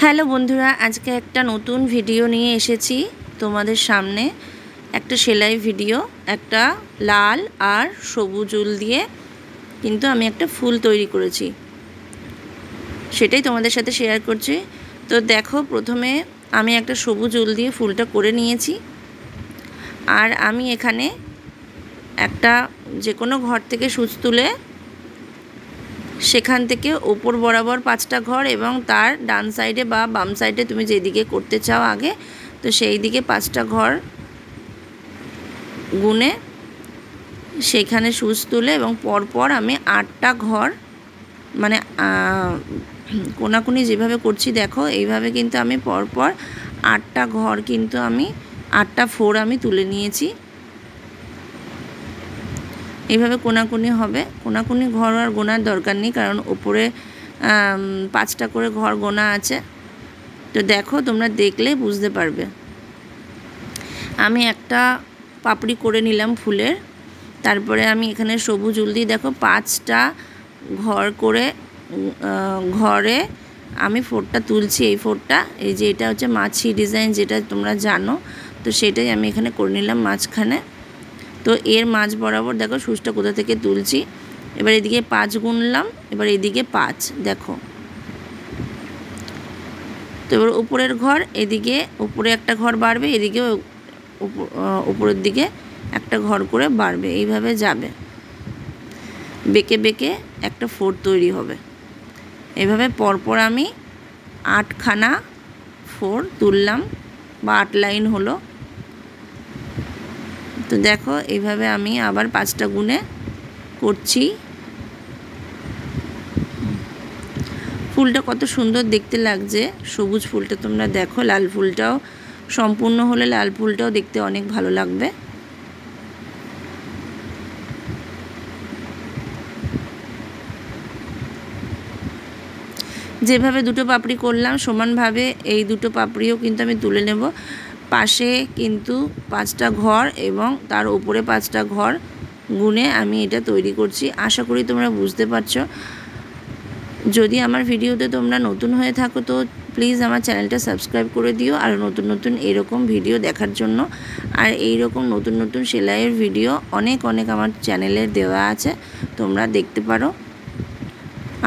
Hello বন্ধুরা, আজকে একটা নতুন ভিডিও নিয়ে এসেছি তোমাদের সামনে। একটা সেলাই ভিডিও, একটা লাল আর সবুজ উল দিয়ে কিন্তু আমি একটা ফুল তৈরি করেছি, সেটাই তোমাদের সাথে শেয়ার করছি। তো দেখো, প্রথমে আমি একটা সবুজ উল দিয়ে ফুলটা করে নিয়েছি। আর আমি এখানে একটা যে কোনো ঘর থেকে সূচ তুলে সেখান থেকে ওপর বরাবর 5টা ঘর এবং তার ডান সাইডে বা বাম সাইডে তুমি যেদিকে করতে চাও আগে, তো সেই দিকে 5টা ঘর গুনে সেইখানে সূচ তুলে এবং পরপর আমি 8টা ঘর, মানে কোনাকুনি যেভাবে করছি দেখো এইভাবে কিন্তু আমি পরপর 8টা ঘর কিন্তু আমি 8টা ফোর আমি তুলে নিয়েছি। এইভাবে কোনাকুনি হবে। কোনাকুনি ঘর আর গোনার দরকার নেই, কারণ ওপরে 5টা করে ঘর গোনা আছে। তো দেখো, তোমরা দেখলে বুঝতে পারবে। আমি একটা পাপড়ি করে নিলাম ফুলের। তারপরে আমি এখানে সবুজ উল দিয়ে দেখো 5টা ঘর করে ঘরে আমি ফোরটা তুলছি। এই ফোরটা, এই যে এটা হচ্ছে মাছি ডিজাইন, যেটা তোমরা জানো, তো সেটাই আমি এখানে করে নিলাম মাঝখানে। তো এর মাঝ বরাবর দেখো সূচটা কোথা থেকে তুলছি। এবার এদিকে 5 গুনলাম, এবার এদিকে 5 দেখো। তো এবার উপরের ঘর, এদিকে উপরে একটা ঘর বাড়বে, এদিকে উপরের দিকে একটা ঘর করে বাড়বে, এইভাবে যাবে, বেঁকে বেঁকে একটা ফোর তৈরি হবে। এইভাবে পরপর আমি 8খানা ফোর তুললাম বা 8 লাইন হলো। তো দেখো, এইভাবে আমি আবার 5টা গুনে করছি। ফুলটা কত সুন্দর দেখতে লাগছে, সবুজ ফুলটা তোমরা দেখো। লাল ফুলটাও সম্পূর্ণ হলে লাল ফুলটাও দেখতে অনেক ভালো লাগবে। যেভাবে দুটো পাপড়ি করলাম সমানভাবে এই দুটো পাপড়িও কিন্তু আমি তুলে নেব। পাশে কিন্তু 5টা ঘর এবং তার উপরে 5টা ঘর গুনে আমি এটা তৈরি করছি। আশা করি তোমরা বুঝতে পারছো। যদি আমার ভিডিওতে তোমরা নতুন হয়ে থাকো তো প্লিজ আমার চ্যানেলটা সাবস্ক্রাইব করে দিও, আর নতুন নতুন এরকম ভিডিও দেখার জন্য। আর এই রকম নতুন নতুন সেলাইয়ের ভিডিও অনেক অনেক আমার চ্যানেলে দেওয়া আছে, তোমরা দেখতে পারো।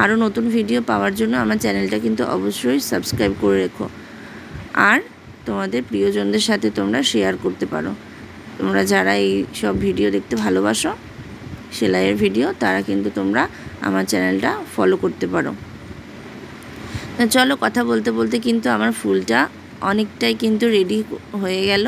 আরও নতুন ভিডিও পাওয়ার জন্য আমার চ্যানেলটা কিন্তু অবশ্যই সাবস্ক্রাইব করে রেখো। আর তোমাদের প্রিয়জনদের সাথে তোমরা শেয়ার করতে পারো। তোমরা যারা এই সব ভিডিও দেখতে ভালোবাসো, সেলাইয়ের ভিডিও, তারা কিন্তু তোমরা আমার চ্যানেলটা ফলো করতে পারো। চলো, কথা বলতে বলতে কিন্তু আমার ফুলটা অনেকটাই কিন্তু রেডি হয়ে গেল।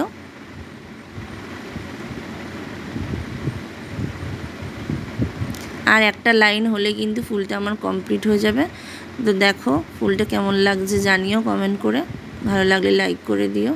আর একটা লাইন হলে কিন্তু ফুলটা আমার কমপ্লিট হয়ে যাবে। তো দেখো ফুলটা কেমন লাগছে জানিও কমেন্ট করে, ভালো লাগলে লাইক করে দিও।